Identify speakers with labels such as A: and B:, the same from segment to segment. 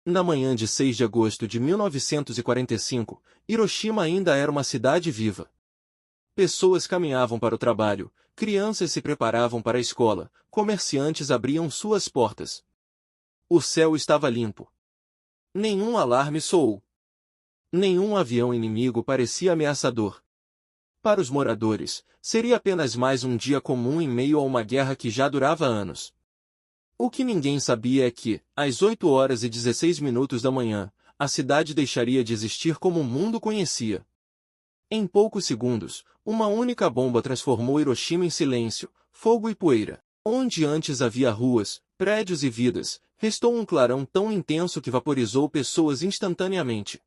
A: Na manhã de 6 de agosto de 1945, Hiroshima ainda era uma cidade viva. Pessoas caminhavam para o trabalho, crianças se preparavam para a escola, comerciantes abriam suas portas. O céu estava limpo. Nenhum alarme soou. Nenhum avião inimigo parecia ameaçador. Para os moradores, seria apenas mais um dia comum em meio a uma guerra que já durava anos. O que ninguém sabia é que, às 8h16 da manhã, a cidade deixaria de existir como o mundo conhecia. Em poucos segundos, uma única bomba transformou Hiroshima em silêncio, fogo e poeira. Onde antes havia ruas, prédios e vidas, restou um clarão tão intenso que vaporizou pessoas instantaneamente.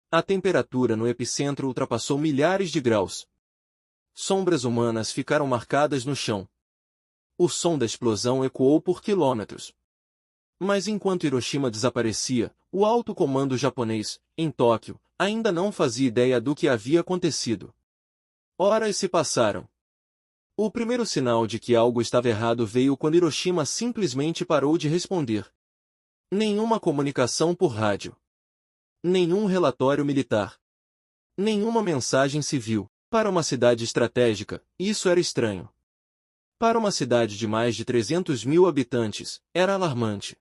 A: A temperatura no epicentro ultrapassou milhares de graus. Sombras humanas ficaram marcadas no chão. O som da explosão ecoou por quilômetros. Mas enquanto Hiroshima desaparecia, o alto comando japonês, em Tóquio, ainda não fazia ideia do que havia acontecido. Horas se passaram. O primeiro sinal de que algo estava errado veio quando Hiroshima simplesmente parou de responder. Nenhuma comunicação por rádio. Nenhum relatório militar. Nenhuma mensagem civil. Para uma cidade estratégica, isso era estranho. Para uma cidade de mais de 300 mil habitantes, era alarmante.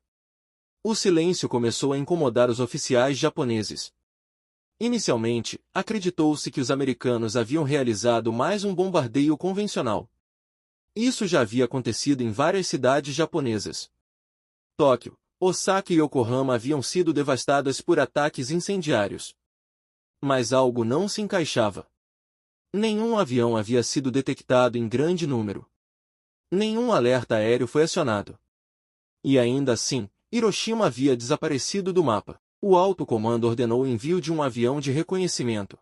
A: O silêncio começou a incomodar os oficiais japoneses. Inicialmente, acreditou-se que os americanos haviam realizado mais um bombardeio convencional. Isso já havia acontecido em várias cidades japonesas. Tóquio, Osaka e Yokohama haviam sido devastadas por ataques incendiários. Mas algo não se encaixava. Nenhum avião havia sido detectado em grande número. Nenhum alerta aéreo foi acionado. E ainda assim, Hiroshima havia desaparecido do mapa. O alto comando ordenou o envio de um avião de reconhecimento.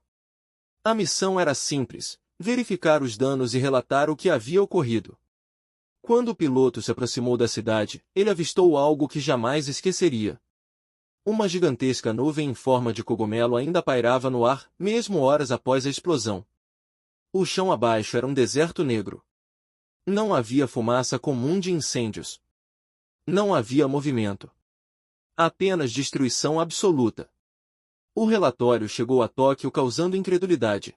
A: A missão era simples: verificar os danos e relatar o que havia ocorrido. Quando o piloto se aproximou da cidade, ele avistou algo que jamais esqueceria. Uma gigantesca nuvem em forma de cogumelo ainda pairava no ar, mesmo horas após a explosão. O chão abaixo era um deserto negro. Não havia fumaça comum de incêndios. Não havia movimento. Apenas destruição absoluta. O relatório chegou a Tóquio causando incredulidade.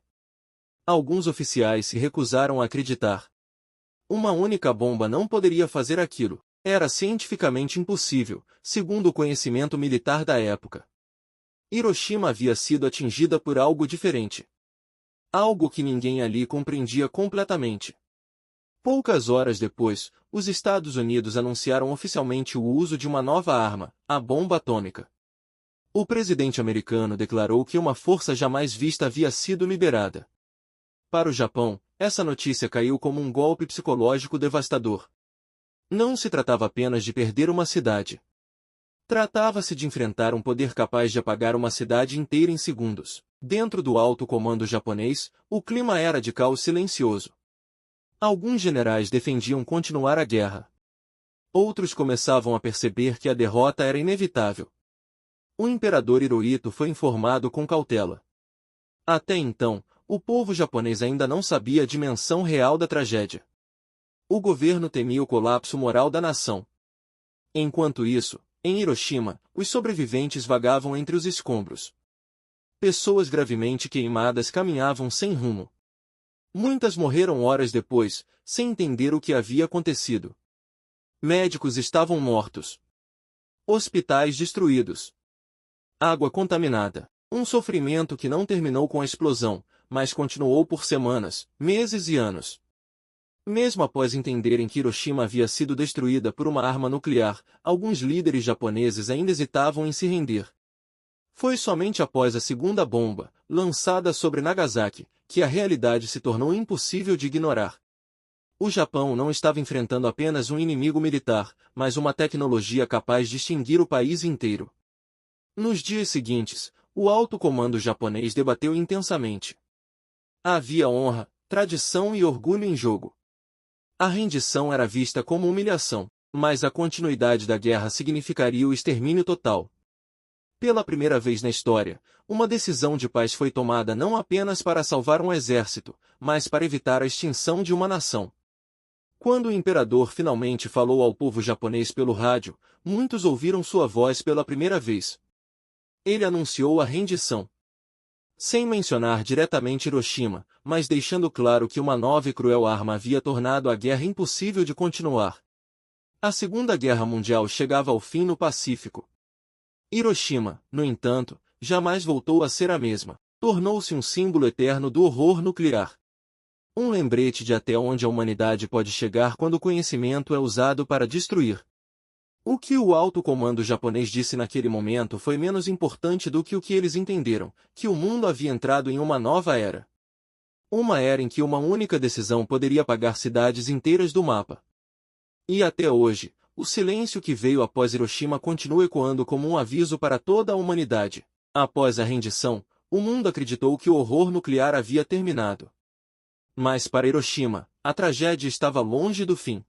A: Alguns oficiais se recusaram a acreditar. Uma única bomba não poderia fazer aquilo. Era cientificamente impossível, segundo o conhecimento militar da época. Hiroshima havia sido atingida por algo diferente. Algo que ninguém ali compreendia completamente. Poucas horas depois, os Estados Unidos anunciaram oficialmente o uso de uma nova arma, a bomba atômica. O presidente americano declarou que uma força jamais vista havia sido liberada. Para o Japão, essa notícia caiu como um golpe psicológico devastador. Não se tratava apenas de perder uma cidade. Tratava-se de enfrentar um poder capaz de apagar uma cidade inteira em segundos. Dentro do alto comando japonês, o clima era de caos silencioso. Alguns generais defendiam continuar a guerra. Outros começavam a perceber que a derrota era inevitável. O imperador Hirohito foi informado com cautela. Até então, o povo japonês ainda não sabia a dimensão real da tragédia. O governo temia o colapso moral da nação. Enquanto isso, em Hiroshima, os sobreviventes vagavam entre os escombros. Pessoas gravemente queimadas caminhavam sem rumo. Muitas morreram horas depois, sem entender o que havia acontecido. Médicos estavam mortos. Hospitais destruídos. Água contaminada. Um sofrimento que não terminou com a explosão, mas continuou por semanas, meses e anos. Mesmo após entenderem que Hiroshima havia sido destruída por uma arma nuclear, alguns líderes japoneses ainda hesitavam em se render. Foi somente após a segunda bomba, lançada sobre Nagasaki, que a realidade se tornou impossível de ignorar. O Japão não estava enfrentando apenas um inimigo militar, mas uma tecnologia capaz de extinguir o país inteiro. Nos dias seguintes, o alto comando japonês debateu intensamente. Havia honra, tradição e orgulho em jogo. A rendição era vista como humilhação, mas a continuidade da guerra significaria o extermínio total. Pela primeira vez na história, uma decisão de paz foi tomada não apenas para salvar um exército, mas para evitar a extinção de uma nação. Quando o imperador finalmente falou ao povo japonês pelo rádio, muitos ouviram sua voz pela primeira vez. Ele anunciou a rendição. Sem mencionar diretamente Hiroshima, mas deixando claro que uma nova e cruel arma havia tornado a guerra impossível de continuar. A Segunda Guerra Mundial chegava ao fim no Pacífico. Hiroshima, no entanto, jamais voltou a ser a mesma. Tornou-se um símbolo eterno do horror nuclear. Um lembrete de até onde a humanidade pode chegar quando o conhecimento é usado para destruir. O que o alto comando japonês disse naquele momento foi menos importante do que o que eles entenderam, que o mundo havia entrado em uma nova era. Uma era em que uma única decisão poderia apagar cidades inteiras do mapa. E até hoje, o silêncio que veio após Hiroshima continua ecoando como um aviso para toda a humanidade. Após a rendição, o mundo acreditou que o horror nuclear havia terminado. Mas para Hiroshima, a tragédia estava longe do fim.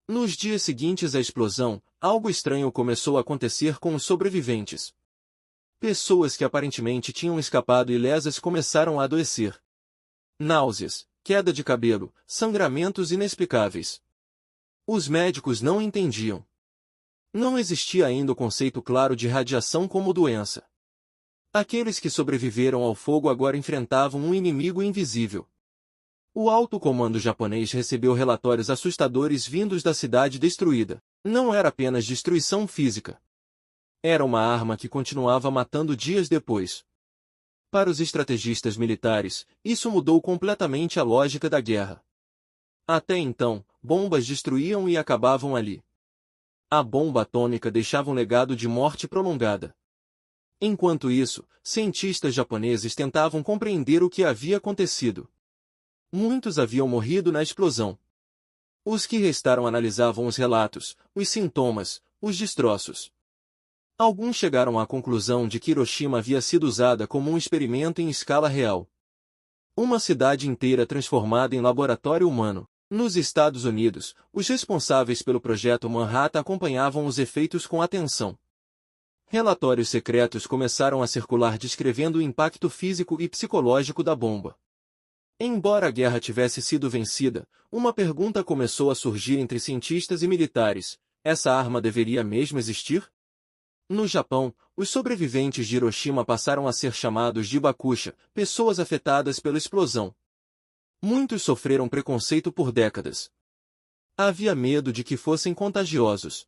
A: Nos dias seguintes à explosão, algo estranho começou a acontecer com os sobreviventes. Pessoas que aparentemente tinham escapado ilesas começaram a adoecer. Náuseas, queda de cabelo, sangramentos inexplicáveis. Os médicos não entendiam. Não existia ainda o conceito claro de radiação como doença. Aqueles que sobreviveram ao fogo agora enfrentavam um inimigo invisível. O alto comando japonês recebeu relatórios assustadores vindos da cidade destruída. Não era apenas destruição física. Era uma arma que continuava matando dias depois. Para os estrategistas militares, isso mudou completamente a lógica da guerra. Até então, bombas destruíam e acabavam ali. A bomba atômica deixava um legado de morte prolongada. Enquanto isso, cientistas japoneses tentavam compreender o que havia acontecido. Muitos haviam morrido na explosão. Os que restaram analisavam os relatos, os sintomas, os destroços. Alguns chegaram à conclusão de que Hiroshima havia sido usada como um experimento em escala real. Uma cidade inteira transformada em laboratório humano. Nos Estados Unidos, os responsáveis pelo projeto Manhattan acompanhavam os efeitos com atenção. Relatórios secretos começaram a circular descrevendo o impacto físico e psicológico da bomba. Embora a guerra tivesse sido vencida, uma pergunta começou a surgir entre cientistas e militares: essa arma deveria mesmo existir? No Japão, os sobreviventes de Hiroshima passaram a ser chamados de bakusha, pessoas afetadas pela explosão. Muitos sofreram preconceito por décadas. Havia medo de que fossem contagiosos.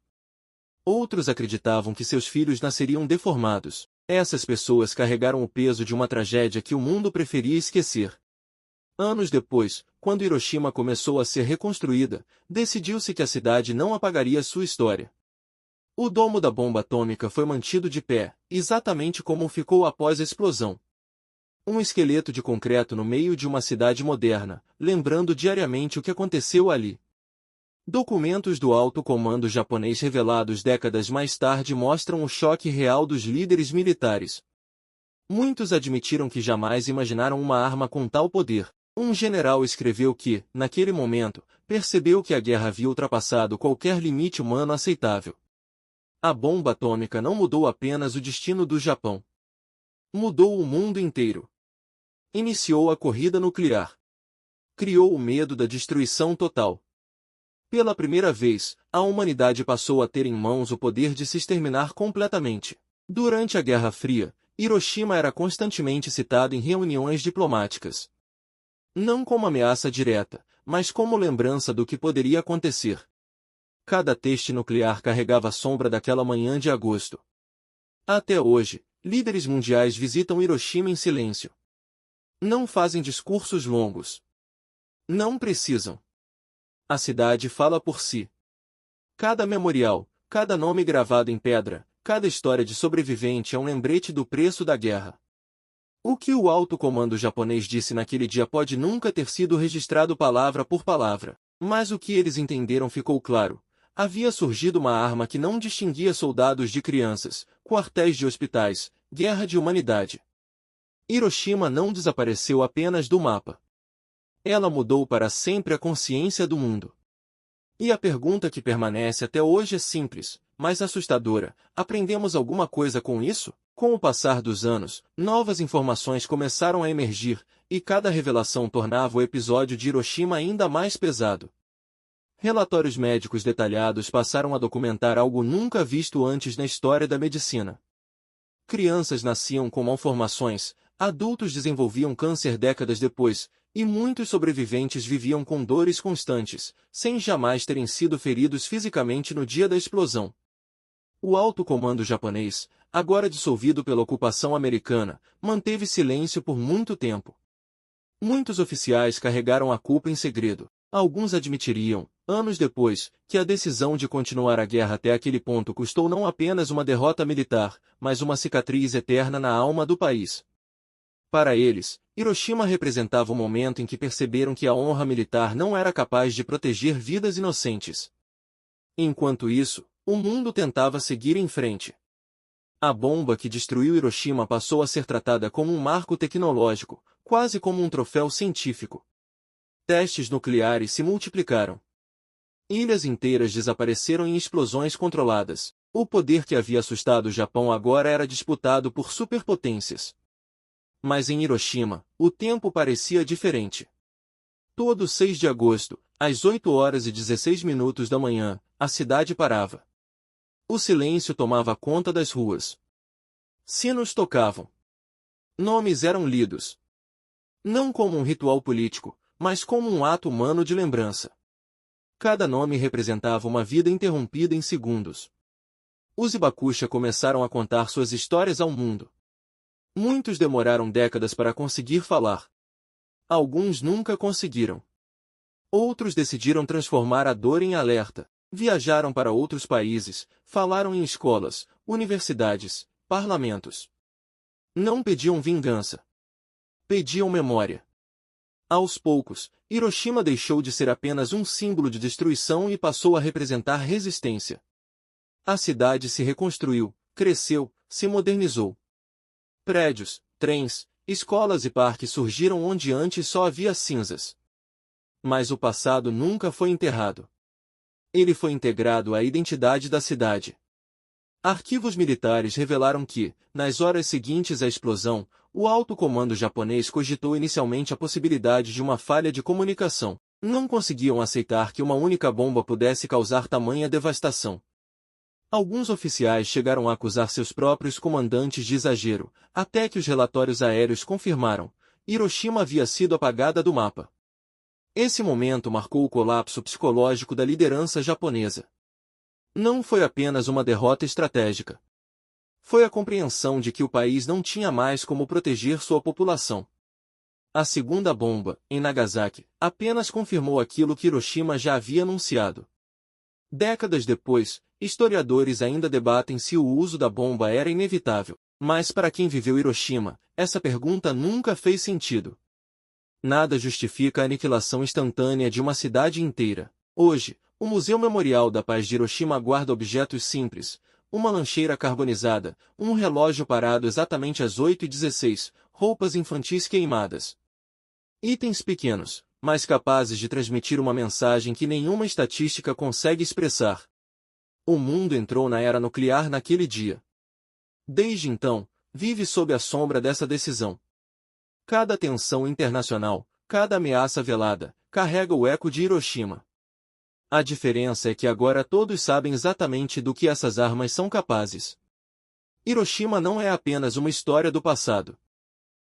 A: Outros acreditavam que seus filhos nasceriam deformados. Essas pessoas carregaram o peso de uma tragédia que o mundo preferia esquecer. Anos depois, quando Hiroshima começou a ser reconstruída, decidiu-se que a cidade não apagaria sua história. O domo da bomba atômica foi mantido de pé, exatamente como ficou após a explosão. Um esqueleto de concreto no meio de uma cidade moderna, lembrando diariamente o que aconteceu ali. Documentos do alto comando japonês revelados décadas mais tarde mostram o choque real dos líderes militares. Muitos admitiram que jamais imaginaram uma arma com tal poder. Um general escreveu que, naquele momento, percebeu que a guerra havia ultrapassado qualquer limite humano aceitável. A bomba atômica não mudou apenas o destino do Japão. Mudou o mundo inteiro. Iniciou a corrida nuclear. Criou o medo da destruição total. Pela primeira vez, a humanidade passou a ter em mãos o poder de se exterminar completamente. Durante a Guerra Fria, Hiroshima era constantemente citado em reuniões diplomáticas. Não como ameaça direta, mas como lembrança do que poderia acontecer. Cada teste nuclear carregava a sombra daquela manhã de agosto. Até hoje, líderes mundiais visitam Hiroshima em silêncio. Não fazem discursos longos. Não precisam. A cidade fala por si. Cada memorial, cada nome gravado em pedra, cada história de sobrevivente é um lembrete do preço da guerra. O que o alto comando japonês disse naquele dia pode nunca ter sido registrado palavra por palavra, mas o que eles entenderam ficou claro. Havia surgido uma arma que não distinguia soldados de crianças, quartéis de hospitais, guerra de humanidade. Hiroshima não desapareceu apenas do mapa. Ela mudou para sempre a consciência do mundo. E a pergunta que permanece até hoje é simples, mas assustadora: aprendemos alguma coisa com isso? Com o passar dos anos, novas informações começaram a emergir, e cada revelação tornava o episódio de Hiroshima ainda mais pesado. Relatórios médicos detalhados passaram a documentar algo nunca visto antes na história da medicina. Crianças nasciam com malformações, adultos desenvolviam câncer décadas depois, e muitos sobreviventes viviam com dores constantes, sem jamais terem sido feridos fisicamente no dia da explosão. O alto comando japonês, agora dissolvido pela ocupação americana, manteve silêncio por muito tempo. Muitos oficiais carregaram a culpa em segredo. Alguns admitiriam, anos depois, que a decisão de continuar a guerra até aquele ponto custou não apenas uma derrota militar, mas uma cicatriz eterna na alma do país. Para eles, Hiroshima representava o momento em que perceberam que a honra militar não era capaz de proteger vidas inocentes. Enquanto isso, o mundo tentava seguir em frente. A bomba que destruiu Hiroshima passou a ser tratada como um marco tecnológico, quase como um troféu científico. Testes nucleares se multiplicaram. Ilhas inteiras desapareceram em explosões controladas. O poder que havia assustado o Japão agora era disputado por superpotências. Mas em Hiroshima, o tempo parecia diferente. Todo 6 de agosto, às 8h16 da manhã, a cidade parava. O silêncio tomava conta das ruas. Sinos tocavam. Nomes eram lidos. Não como um ritual político, mas como um ato humano de lembrança. Cada nome representava uma vida interrompida em segundos. Os Hibakusha começaram a contar suas histórias ao mundo. Muitos demoraram décadas para conseguir falar. Alguns nunca conseguiram. Outros decidiram transformar a dor em alerta. Viajaram para outros países, falaram em escolas, universidades, parlamentos. Não pediam vingança. Pediam memória. Aos poucos, Hiroshima deixou de ser apenas um símbolo de destruição e passou a representar resistência. A cidade se reconstruiu, cresceu, se modernizou. Prédios, trens, escolas e parques surgiram onde antes só havia cinzas. Mas o passado nunca foi enterrado. Ele foi integrado à identidade da cidade. Arquivos militares revelaram que, nas horas seguintes à explosão, o alto comando japonês cogitou inicialmente a possibilidade de uma falha de comunicação. Não conseguiam aceitar que uma única bomba pudesse causar tamanha devastação. Alguns oficiais chegaram a acusar seus próprios comandantes de exagero, até que os relatórios aéreos confirmaram: Hiroshima havia sido apagada do mapa. Esse momento marcou o colapso psicológico da liderança japonesa. Não foi apenas uma derrota estratégica. Foi a compreensão de que o país não tinha mais como proteger sua população. A segunda bomba, em Nagasaki, apenas confirmou aquilo que Hiroshima já havia anunciado. Décadas depois, historiadores ainda debatem se o uso da bomba era inevitável, mas para quem viveu Hiroshima, essa pergunta nunca fez sentido. Nada justifica a aniquilação instantânea de uma cidade inteira. Hoje, o Museu Memorial da Paz de Hiroshima guarda objetos simples, uma lancheira carbonizada, um relógio parado exatamente às 8h16, roupas infantis queimadas. Itens pequenos, mas capazes de transmitir uma mensagem que nenhuma estatística consegue expressar. O mundo entrou na era nuclear naquele dia. Desde então, vive sob a sombra dessa decisão. Cada tensão internacional, cada ameaça velada, carrega o eco de Hiroshima. A diferença é que agora todos sabem exatamente do que essas armas são capazes. Hiroshima não é apenas uma história do passado.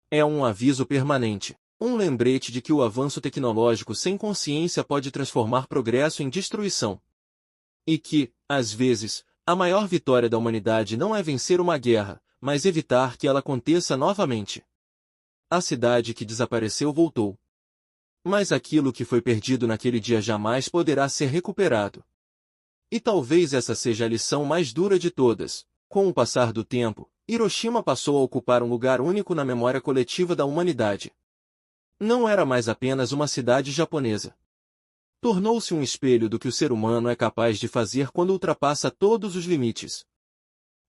A: É um aviso permanente, um lembrete de que o avanço tecnológico sem consciência pode transformar progresso em destruição. E que, às vezes, a maior vitória da humanidade não é vencer uma guerra, mas evitar que ela aconteça novamente. A cidade que desapareceu voltou. Mas aquilo que foi perdido naquele dia jamais poderá ser recuperado. E talvez essa seja a lição mais dura de todas. Com o passar do tempo, Hiroshima passou a ocupar um lugar único na memória coletiva da humanidade. Não era mais apenas uma cidade japonesa. Tornou-se um espelho do que o ser humano é capaz de fazer quando ultrapassa todos os limites.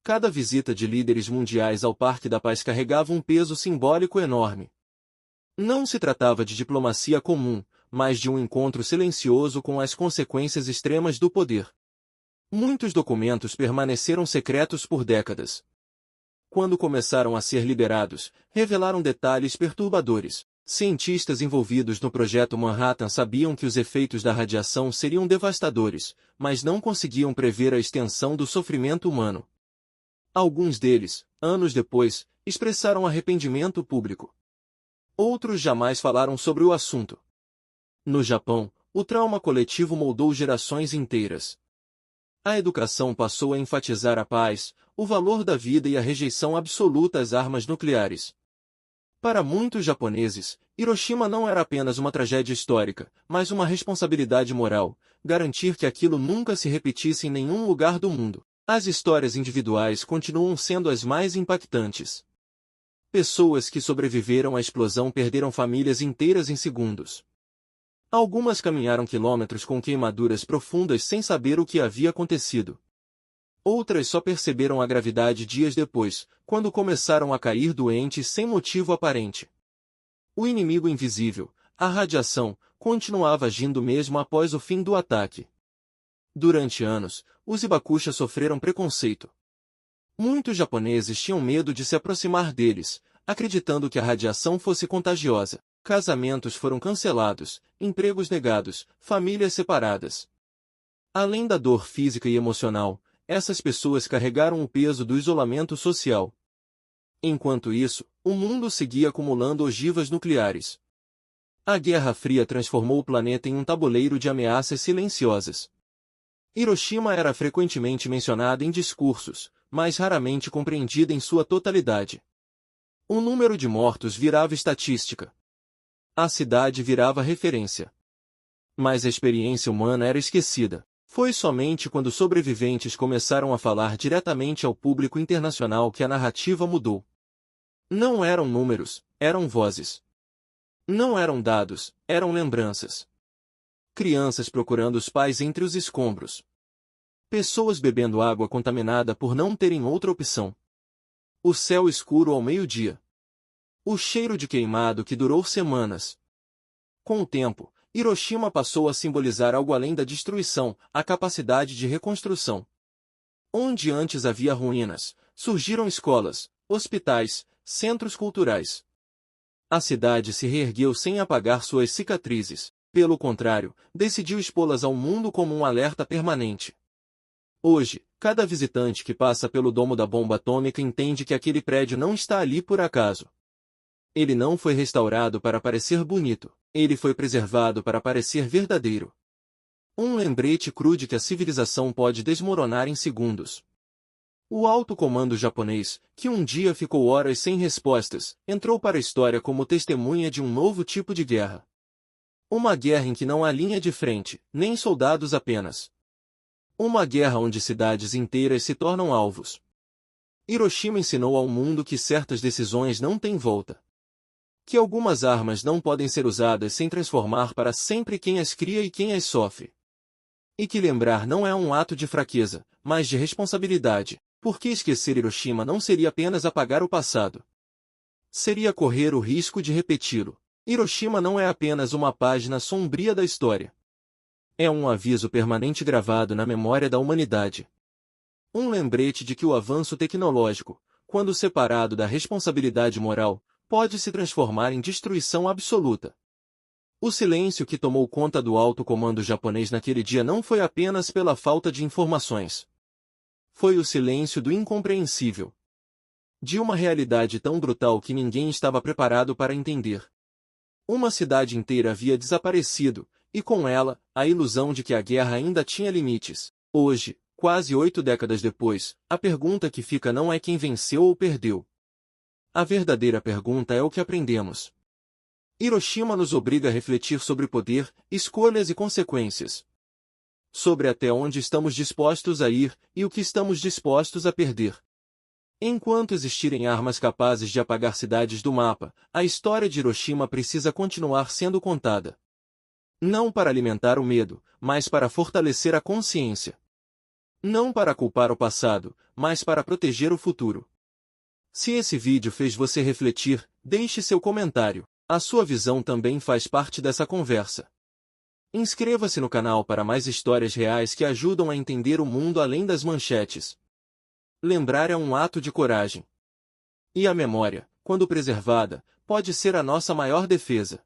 A: Cada visita de líderes mundiais ao Parque da Paz carregava um peso simbólico enorme. Não se tratava de diplomacia comum, mas de um encontro silencioso com as consequências extremas do poder. Muitos documentos permaneceram secretos por décadas. Quando começaram a ser liberados, revelaram detalhes perturbadores. Cientistas envolvidos no projeto Manhattan sabiam que os efeitos da radiação seriam devastadores, mas não conseguiam prever a extensão do sofrimento humano. Alguns deles, anos depois, expressaram arrependimento público. Outros jamais falaram sobre o assunto. No Japão, o trauma coletivo moldou gerações inteiras. A educação passou a enfatizar a paz, o valor da vida e a rejeição absoluta às armas nucleares. Para muitos japoneses, Hiroshima não era apenas uma tragédia histórica, mas uma responsabilidade moral, garantir que aquilo nunca se repetisse em nenhum lugar do mundo. As histórias individuais continuam sendo as mais impactantes. Pessoas que sobreviveram à explosão perderam famílias inteiras em segundos. Algumas caminharam quilômetros com queimaduras profundas sem saber o que havia acontecido. Outras só perceberam a gravidade dias depois, quando começaram a cair doentes sem motivo aparente. O inimigo invisível, a radiação, continuava agindo mesmo após o fim do ataque. Durante anos, os hibakusha sofreram preconceito. Muitos japoneses tinham medo de se aproximar deles, acreditando que a radiação fosse contagiosa. Casamentos foram cancelados, empregos negados, famílias separadas. Além da dor física e emocional, essas pessoas carregaram o peso do isolamento social. Enquanto isso, o mundo seguia acumulando ogivas nucleares. A Guerra Fria transformou o planeta em um tabuleiro de ameaças silenciosas. Hiroshima era frequentemente mencionada em discursos, mas raramente compreendida em sua totalidade. O número de mortos virava estatística. A cidade virava referência. Mas a experiência humana era esquecida. Foi somente quando sobreviventes começaram a falar diretamente ao público internacional que a narrativa mudou. Não eram números, eram vozes. Não eram dados, eram lembranças. Crianças procurando os pais entre os escombros. Pessoas bebendo água contaminada por não terem outra opção. O céu escuro ao meio-dia. O cheiro de queimado que durou semanas. Com o tempo, Hiroshima passou a simbolizar algo além da destruição, a capacidade de reconstrução. Onde antes havia ruínas, surgiram escolas, hospitais, centros culturais. A cidade se reergueu sem apagar suas cicatrizes, pelo contrário, decidiu expô-las ao mundo como um alerta permanente. Hoje, cada visitante que passa pelo domo da bomba atômica entende que aquele prédio não está ali por acaso. Ele não foi restaurado para parecer bonito, ele foi preservado para parecer verdadeiro. Um lembrete cru de que a civilização pode desmoronar em segundos. O alto comando japonês, que um dia ficou horas sem respostas, entrou para a história como testemunha de um novo tipo de guerra. Uma guerra em que não há linha de frente, nem soldados apenas. Uma guerra onde cidades inteiras se tornam alvos. Hiroshima ensinou ao mundo que certas decisões não têm volta. Que algumas armas não podem ser usadas sem transformar para sempre quem as cria e quem as sofre. E que lembrar não é um ato de fraqueza, mas de responsabilidade, porque esquecer Hiroshima não seria apenas apagar o passado. Seria correr o risco de repeti-lo. Hiroshima não é apenas uma página sombria da história. É um aviso permanente gravado na memória da humanidade. Um lembrete de que o avanço tecnológico, quando separado da responsabilidade moral, pode se transformar em destruição absoluta. O silêncio que tomou conta do alto comando japonês naquele dia não foi apenas pela falta de informações. Foi o silêncio do incompreensível. De uma realidade tão brutal que ninguém estava preparado para entender. Uma cidade inteira havia desaparecido, e com ela, a ilusão de que a guerra ainda tinha limites. Hoje, quase 8 décadas depois, a pergunta que fica não é quem venceu ou perdeu. A verdadeira pergunta é o que aprendemos. Hiroshima nos obriga a refletir sobre poder, escolhas e consequências. Sobre até onde estamos dispostos a ir e o que estamos dispostos a perder. Enquanto existirem armas capazes de apagar cidades do mapa, a história de Hiroshima precisa continuar sendo contada. Não para alimentar o medo, mas para fortalecer a consciência. Não para culpar o passado, mas para proteger o futuro. Se esse vídeo fez você refletir, deixe seu comentário. A sua visão também faz parte dessa conversa. Inscreva-se no canal para mais histórias reais que ajudam a entender o mundo além das manchetes. Lembrar é um ato de coragem. E a memória, quando preservada, pode ser a nossa maior defesa.